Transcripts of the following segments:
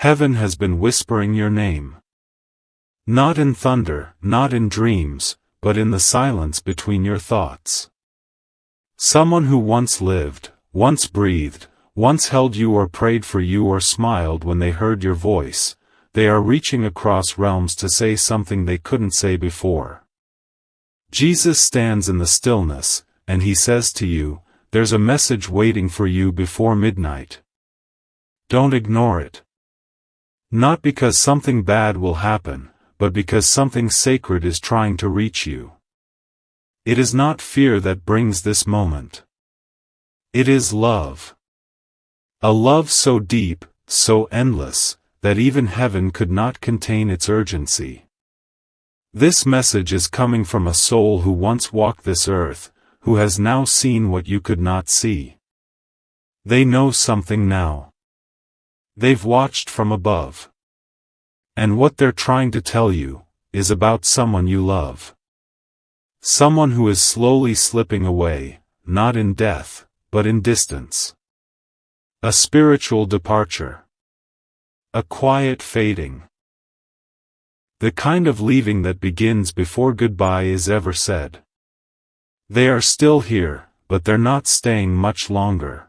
Heaven has been whispering your name. Not in thunder, not in dreams, but in the silence between your thoughts. Someone who once lived, once breathed, once held you or prayed for you or smiled when they heard your voice, they are reaching across realms to say something they couldn't say before. Jesus stands in the stillness, and he says to you, there's a message waiting for you before midnight. Don't ignore it. Not because something bad will happen, but because something sacred is trying to reach you. It is not fear that brings this moment. It is love. A love so deep, so endless, that even heaven could not contain its urgency. This message is coming from a soul who once walked this earth, who has now seen what you could not see. They know something now. They've watched from above. And what they're trying to tell you is about someone you love. Someone who is slowly slipping away, not in death, but in distance. A spiritual departure. A quiet fading. The kind of leaving that begins before goodbye is ever said. They are still here, but they're not staying much longer.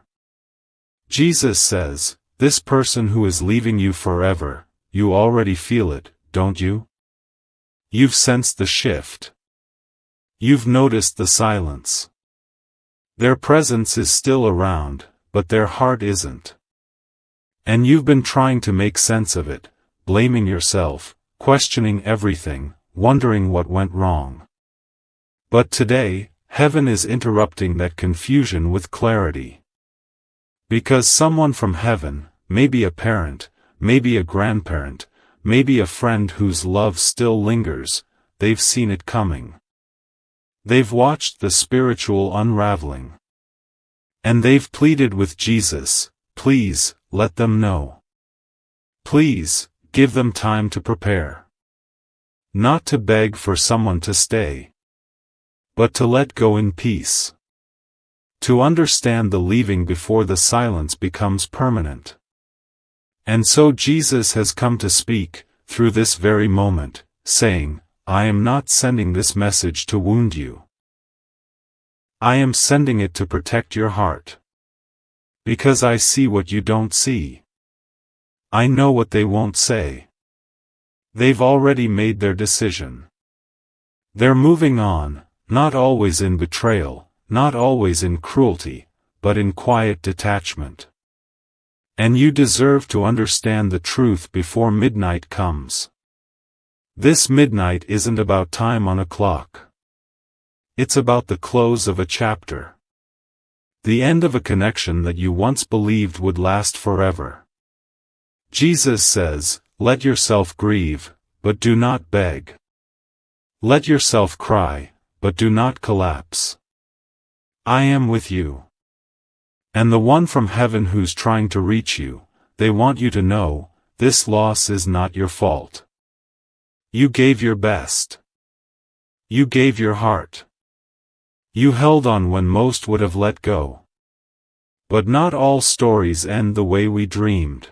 Jesus says, this person who is leaving you forever, you already feel it, don't you? You've sensed the shift. You've noticed the silence. Their presence is still around, but their heart isn't. And you've been trying to make sense of it, blaming yourself, questioning everything, wondering what went wrong. But today, heaven is interrupting that confusion with clarity. Because someone from heaven, maybe a parent, maybe a grandparent, maybe a friend whose love still lingers, they've seen it coming. They've watched the spiritual unraveling. And they've pleaded with Jesus, please, let them know. Please, give them time to prepare. Not to beg for someone to stay, but to let go in peace. To understand the leaving before the silence becomes permanent. And so Jesus has come to speak, through this very moment, saying, I am not sending this message to wound you. I am sending it to protect your heart. Because I see what you don't see. I know what they won't say. They've already made their decision. They're moving on, not always in betrayal, not always in cruelty, but in quiet detachment. And you deserve to understand the truth before midnight comes. This midnight isn't about time on a clock. It's about the close of a chapter. The end of a connection that you once believed would last forever. Jesus says, let yourself grieve, but do not beg. Let yourself cry, but do not collapse. I am with you. And the one from heaven who's trying to reach you, they want you to know, this loss is not your fault. You gave your best. You gave your heart. You held on when most would have let go. But not all stories end the way we dreamed.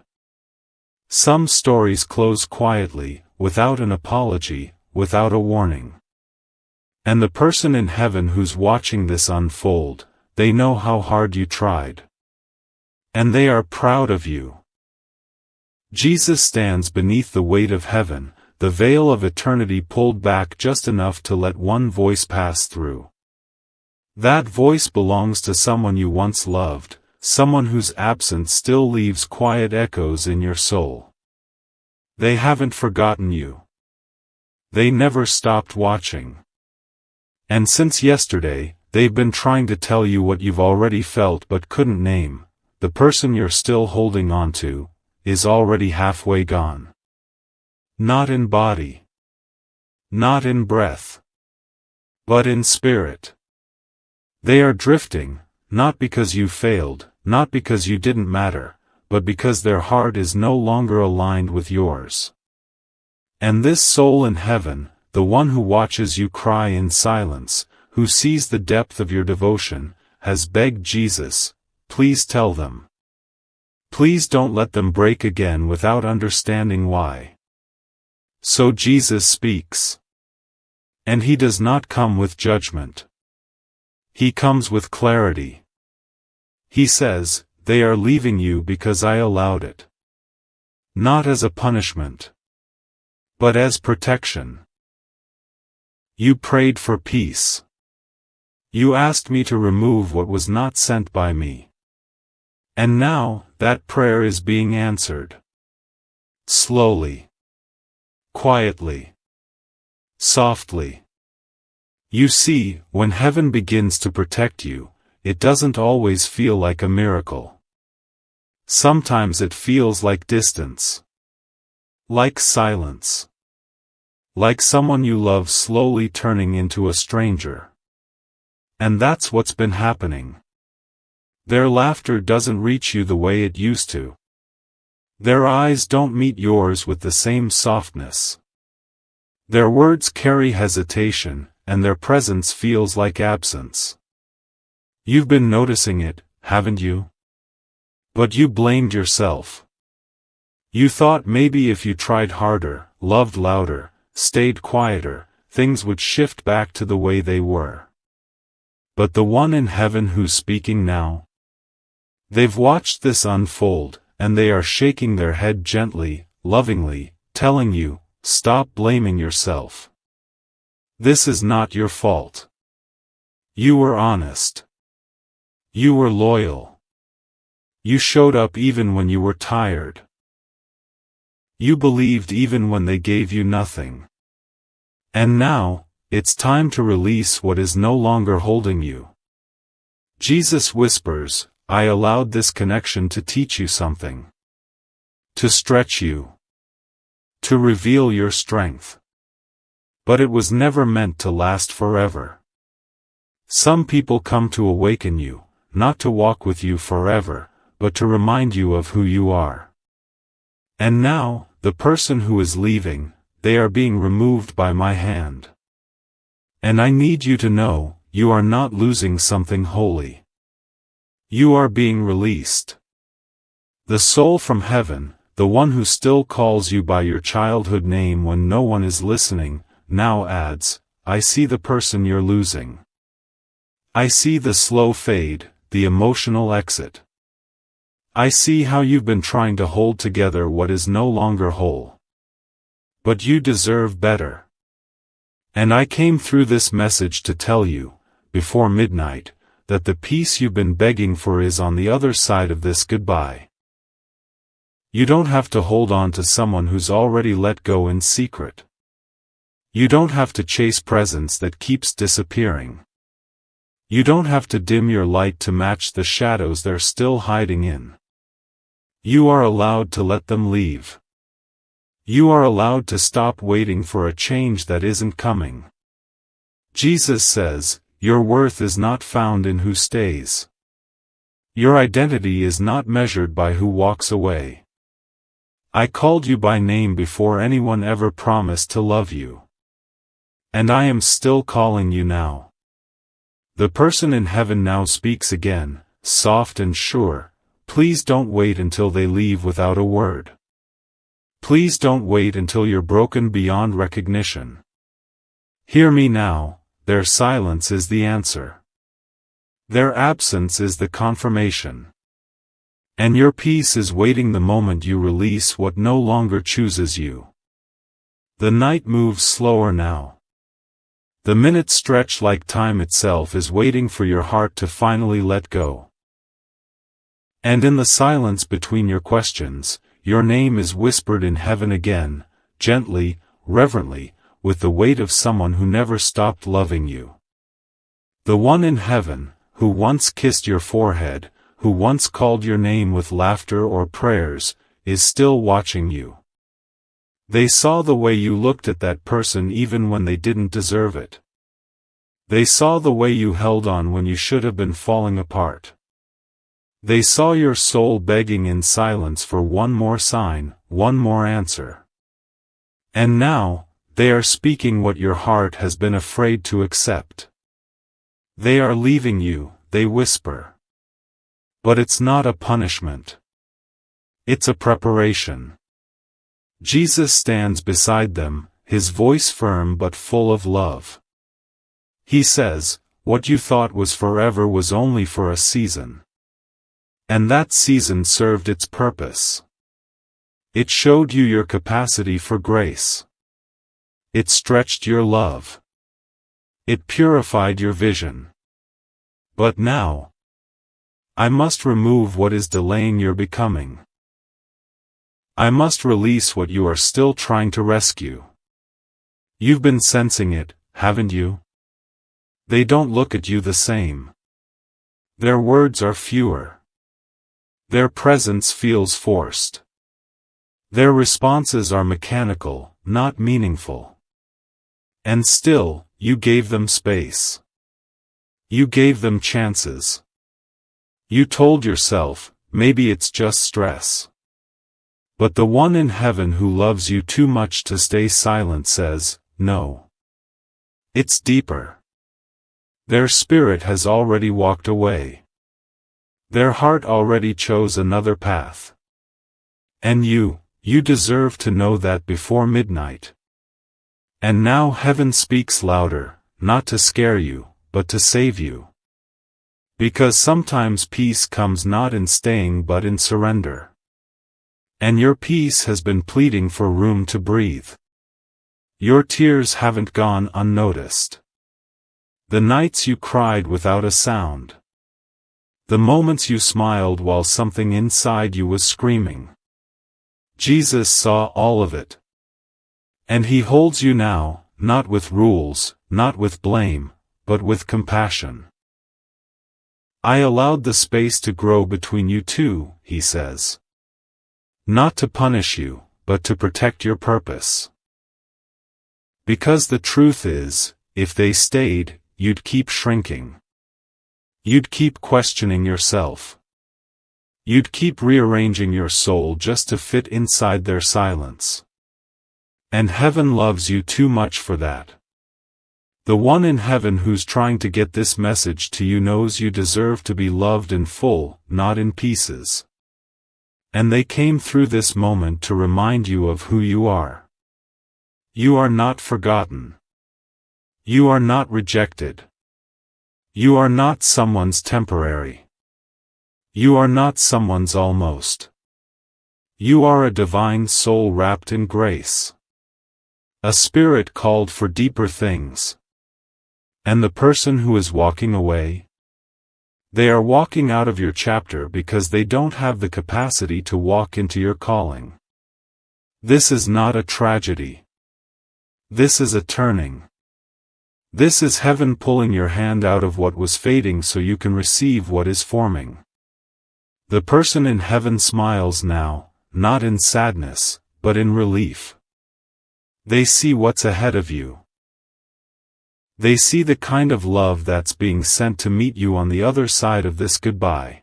Some stories close quietly, without an apology, without a warning. And the person in heaven who's watching this unfold, they know how hard you tried. And they are proud of you. Jesus stands beneath the weight of heaven, the veil of eternity pulled back just enough to let one voice pass through. That voice belongs to someone you once loved, someone whose absence still leaves quiet echoes in your soul. They haven't forgotten you. They never stopped watching. And since yesterday, they've been trying to tell you what you've already felt but couldn't name. The person you're still holding on to is already halfway gone. Not in body. Not in breath. But in spirit. They are drifting, not because you failed, not because you didn't matter, but because their heart is no longer aligned with yours. And this soul in heaven, the one who watches you cry in silence, who sees the depth of your devotion, has begged Jesus, please tell them. Please don't let them break again without understanding why. So Jesus speaks. And he does not come with judgment. He comes with clarity. He says, they are leaving you because I allowed it. Not as a punishment, but as protection. You prayed for peace. You asked me to remove what was not sent by me. And now, that prayer is being answered. Slowly. Quietly. Softly. You see, when heaven begins to protect you, it doesn't always feel like a miracle. Sometimes it feels like distance. Like silence. Like someone you love slowly turning into a stranger. And that's what's been happening. Their laughter doesn't reach you the way it used to. Their eyes don't meet yours with the same softness. Their words carry hesitation, and their presence feels like absence. You've been noticing it, haven't you? But you blamed yourself. You thought maybe if you tried harder, loved louder, stayed quieter, things would shift back to the way they were. But the one in heaven who's speaking now? They've watched this unfold, and they are shaking their head gently, lovingly, telling you, stop blaming yourself. This is not your fault. You were honest. You were loyal. You showed up even when you were tired. You believed even when they gave you nothing. And now, it's time to release what is no longer holding you. Jesus whispers, I allowed this connection to teach you something. To stretch you. To reveal your strength. But it was never meant to last forever. Some people come to awaken you, not to walk with you forever, but to remind you of who you are. And now, the person who is leaving, they are being removed by my hand. And I need you to know, you are not losing something holy. You are being released. The soul from heaven, the one who still calls you by your childhood name when no one is listening, now adds, I see the person you're losing. I see the slow fade, the emotional exit. I see how you've been trying to hold together what is no longer whole. But you deserve better. And I came through this message to tell you, before midnight, that the peace you've been begging for is on the other side of this goodbye. You don't have to hold on to someone who's already let go in secret. You don't have to chase presence that keeps disappearing. You don't have to dim your light to match the shadows they're still hiding in. You are allowed to let them leave. You are allowed to stop waiting for a change that isn't coming. Jesus says, your worth is not found in who stays. Your identity is not measured by who walks away. I called you by name before anyone ever promised to love you. And I am still calling you now. The person in heaven now speaks again, soft and sure, please don't wait until they leave without a word. Please don't wait until you're broken beyond recognition. Hear me now, their silence is the answer. Their absence is the confirmation. And your peace is waiting the moment you release what no longer chooses you. The night moves slower now. The minutes stretch like time itself is waiting for your heart to finally let go. And in the silence between your questions, your name is whispered in heaven again, gently, reverently, with the weight of someone who never stopped loving you. The one in heaven, who once kissed your forehead, who once called your name with laughter or prayers, is still watching you. They saw the way you looked at that person even when they didn't deserve it. They saw the way you held on when you should have been falling apart. They saw your soul begging in silence for one more sign, one more answer. And now, they are speaking what your heart has been afraid to accept. They are leaving you, they whisper. But it's not a punishment. It's a preparation. Jesus stands beside them, his voice firm but full of love. He says, "What you thought was forever was only for a season." And that season served its purpose. It showed you your capacity for grace. It stretched your love. It purified your vision. But now, I must remove what is delaying your becoming. I must release what you are still trying to rescue. You've been sensing it, haven't you? They don't look at you the same. Their words are fewer. Their presence feels forced. Their responses are mechanical, not meaningful. And still, you gave them space. You gave them chances. You told yourself, maybe it's just stress. But the one in heaven who loves you too much to stay silent says, no. It's deeper. Their spirit has already walked away. Their heart already chose another path. And you deserve to know that before midnight. And now heaven speaks louder, not to scare you, but to save you. Because sometimes peace comes not in staying but in surrender. And your peace has been pleading for room to breathe. Your tears haven't gone unnoticed. The nights you cried without a sound. The moments you smiled while something inside you was screaming. Jesus saw all of it. And he holds you now, not with rules, not with blame, but with compassion. I allowed the space to grow between you two, he says. Not to punish you, but to protect your purpose. Because the truth is, if they stayed, you'd keep shrinking. You'd keep questioning yourself. You'd keep rearranging your soul just to fit inside their silence. And heaven loves you too much for that. The one in heaven who's trying to get this message to you knows you deserve to be loved in full, not in pieces. And they came through this moment to remind you of who you are. You are not forgotten. You are not rejected. You are not someone's temporary. You are not someone's almost. You are a divine soul wrapped in grace. A spirit called for deeper things. And the person who is walking away? They are walking out of your chapter because they don't have the capacity to walk into your calling. This is not a tragedy. This is a turning. This is heaven pulling your hand out of what was fading so you can receive what is forming. The person in heaven smiles now, not in sadness, but in relief. They see what's ahead of you. They see the kind of love that's being sent to meet you on the other side of this goodbye.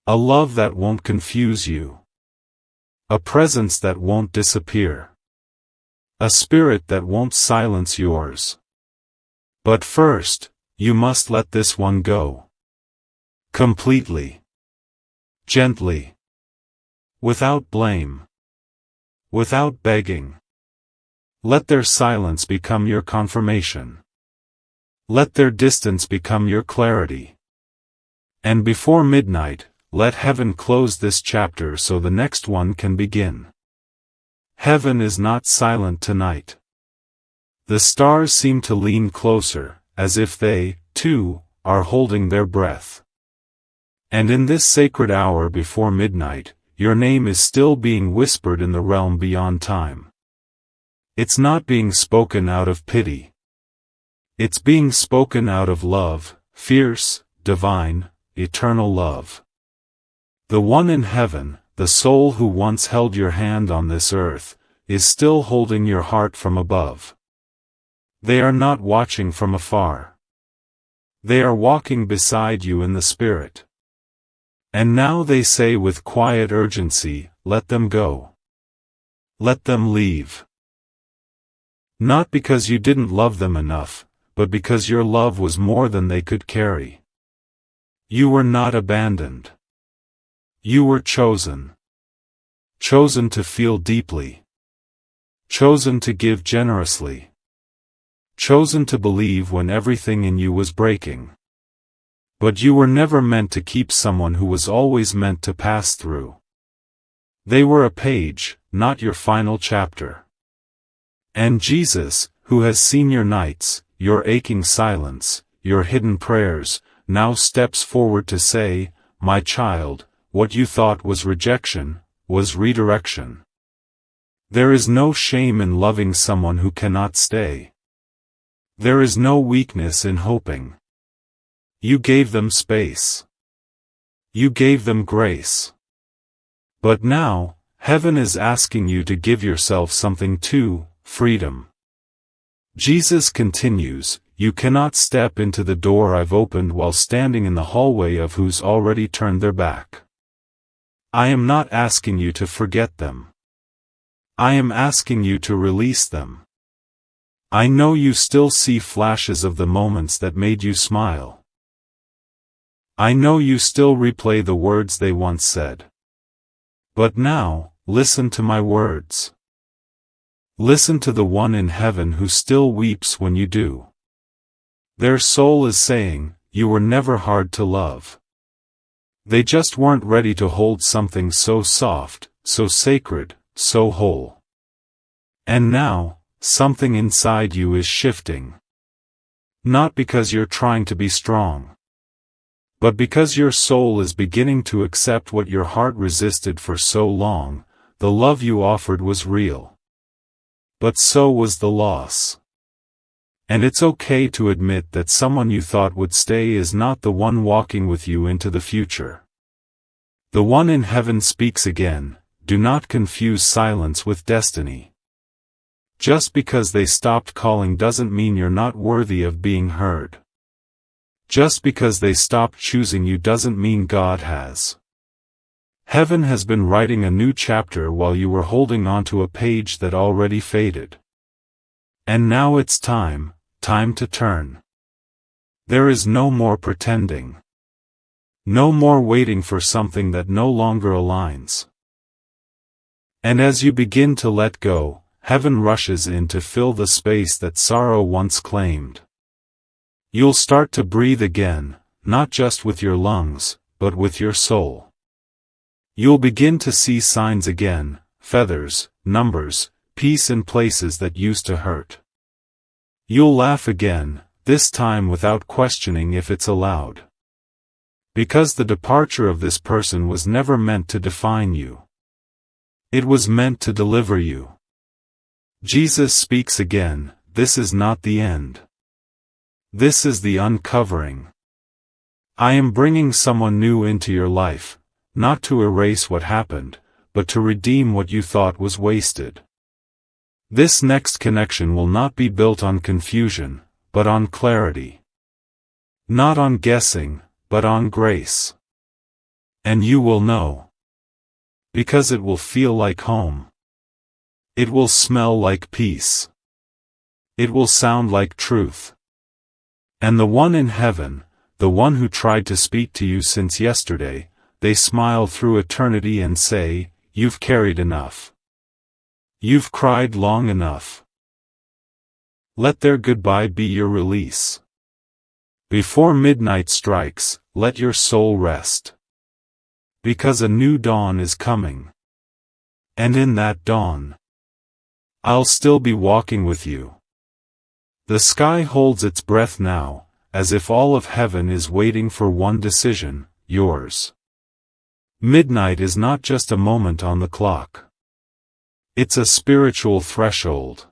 A love that won't confuse you. A presence that won't disappear. A spirit that won't silence yours. But first, you must let this one go. Completely. Gently. Without blame. Without begging. Let their silence become your confirmation. Let their distance become your clarity. And before midnight, let heaven close this chapter so the next one can begin. Heaven is not silent tonight. The stars seem to lean closer, as if they, too, are holding their breath. And in this sacred hour before midnight, your name is still being whispered in the realm beyond time. It's not being spoken out of pity. It's being spoken out of love, fierce, divine, eternal love. The one in heaven, the soul who once held your hand on this earth, is still holding your heart from above. They are not watching from afar. They are walking beside you in the spirit. And now they say with quiet urgency, let them go. Let them leave. Not because you didn't love them enough, but because your love was more than they could carry. You were not abandoned. You were chosen. chosen to feel deeply, chosen to give generously, chosen to believe when everything in you was breaking. But you were never meant to keep someone who was always meant to pass through. They were a page, not your final chapter. And Jesus, who has seen your nights, your aching silence, your hidden prayers, now steps forward to say, "My child, what you thought was rejection, was redirection." There is no shame in loving someone who cannot stay. There is no weakness in hoping. You gave them space. You gave them grace. But now, heaven is asking you to give yourself something too, freedom. Jesus continues, "You cannot step into the door I've opened while standing in the hallway of who's already turned their back. I am not asking you to forget them. I am asking you to release them. I know you still see flashes of the moments that made you smile. I know you still replay the words they once said. But now, listen to my words. Listen to the one in heaven who still weeps when you do. Their soul is saying, you were never hard to love. They just weren't ready to hold something so soft, so sacred, so whole. And now, something inside you is shifting. Not because you're trying to be strong, but because your soul is beginning to accept what your heart resisted for so long. The love you offered was real. But so was the loss. And it's okay to admit that someone you thought would stay is not the one walking with you into the future. The one in heaven speaks again, do not confuse silence with destiny. Just because they stopped calling doesn't mean you're not worthy of being heard. Just because they stopped choosing you doesn't mean God has. Heaven has been writing a new chapter while you were holding onto a page that already faded. And now it's time to turn. There is no more pretending. No more waiting for something that no longer aligns. And as you begin to let go, heaven rushes in to fill the space that sorrow once claimed. You'll start to breathe again, not just with your lungs, but with your soul. You'll begin to see signs again, feathers, numbers, peace in places that used to hurt. You'll laugh again, this time without questioning if it's allowed. Because the departure of this person was never meant to define you. It was meant to deliver you. Jesus speaks again, this is not the end. This is the uncovering. I am bringing someone new into your life, not to erase what happened, but to redeem what you thought was wasted. This next connection will not be built on confusion, but on clarity. Not on guessing, but on grace. And you will know. Because it will feel like home. It will smell like peace. It will sound like truth. And the one in heaven, the one who tried to speak to you since yesterday, they smile through eternity and say, you've carried enough. You've cried long enough. Let their goodbye be your release. Before midnight strikes, let your soul rest. Because a new dawn is coming. And in that dawn, I'll still be walking with you. The sky holds its breath now, as if all of heaven is waiting for one decision, yours. Midnight is not just a moment on the clock. It's a spiritual threshold.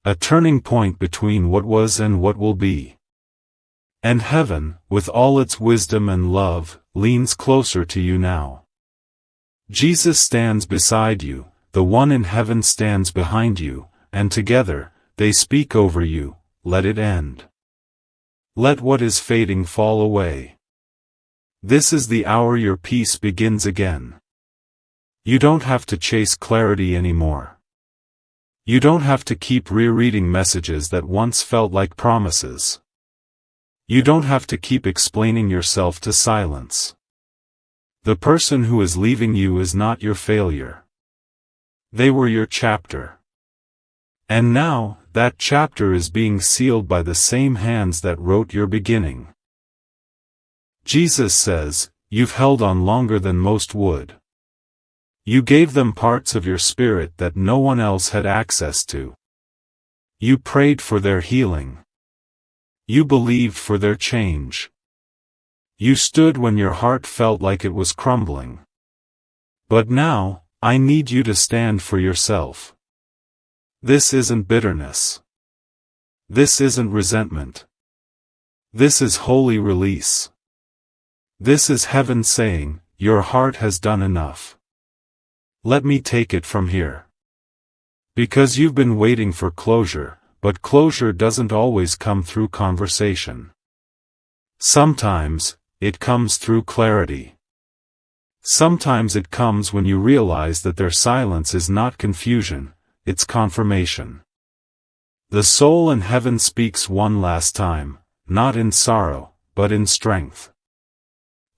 A turning point between what was and what will be. And heaven, with all its wisdom and love, leans closer to you now. Jesus stands beside you, the one in heaven stands behind you, and together, they speak over you, let it end. Let what is fading fall away. This is the hour your peace begins again. You don't have to chase clarity anymore. You don't have to keep rereading messages that once felt like promises. You don't have to keep explaining yourself to silence. The person who is leaving you is not your failure. They were your chapter. And now, that chapter is being sealed by the same hands that wrote your beginning. Jesus says, "You've held on longer than most would. You gave them parts of your spirit that no one else had access to. You prayed for their healing. You believed for their change. You stood when your heart felt like it was crumbling. But now, I need you to stand for yourself. This isn't bitterness. This isn't resentment. This is holy release. This is heaven saying, your heart has done enough. Let me take it from here. Because you've been waiting for closure, but closure doesn't always come through conversation. Sometimes, it comes through clarity. Sometimes it comes when you realize that their silence is not confusion, it's confirmation. The soul in heaven speaks one last time, not in sorrow, but in strength.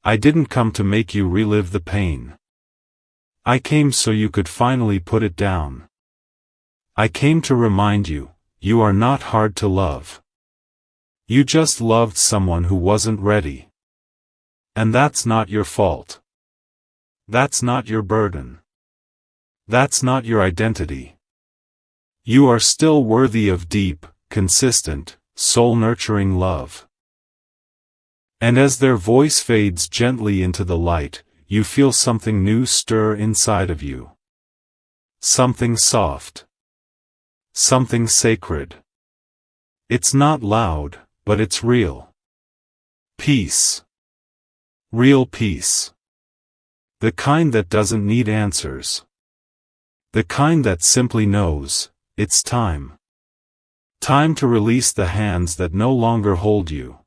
I didn't come to make you relive the pain. I came so you could finally put it down. I came to remind you, you are not hard to love. You just loved someone who wasn't ready. And that's not your fault. That's not your burden. That's not your identity. You are still worthy of deep, consistent, soul-nurturing love. And as their voice fades gently into the light, you feel something new stir inside of you. Something soft. Something sacred. It's not loud, but it's real. Peace. Real peace. The kind that doesn't need answers. The kind that simply knows, it's time. Time to release the hands that no longer hold you.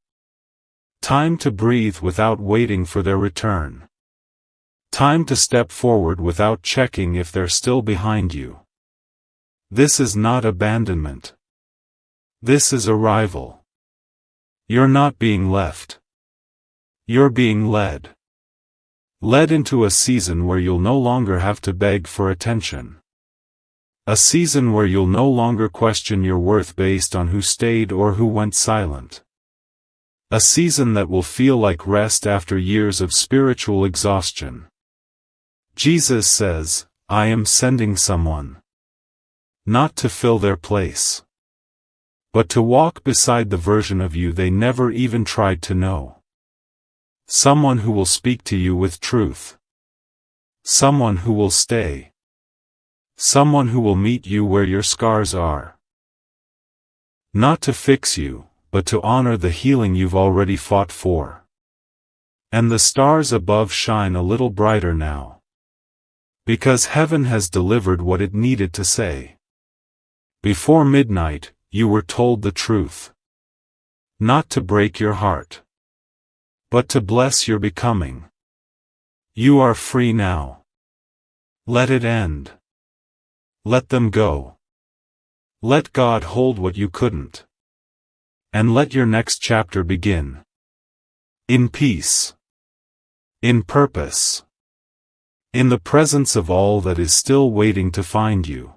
Time to breathe without waiting for their return. Time to step forward without checking if they're still behind you. This is not abandonment. This is arrival. You're not being left. You're being led. Led into a season where you'll no longer have to beg for attention. A season where you'll no longer question your worth based on who stayed or who went silent. A season that will feel like rest after years of spiritual exhaustion. Jesus says, I am sending someone. Not to fill their place. But to walk beside the version of you they never even tried to know. Someone who will speak to you with truth. Someone who will stay. Someone who will meet you where your scars are. Not to fix you, but to honor the healing you've already fought for. And the stars above shine a little brighter now. Because heaven has delivered what it needed to say. Before midnight, you were told the truth. Not to break your heart. But to bless your becoming. You are free now. Let it end. Let them go. Let God hold what you couldn't. And let your next chapter begin. In peace. In purpose. In the presence of all that is still waiting to find you.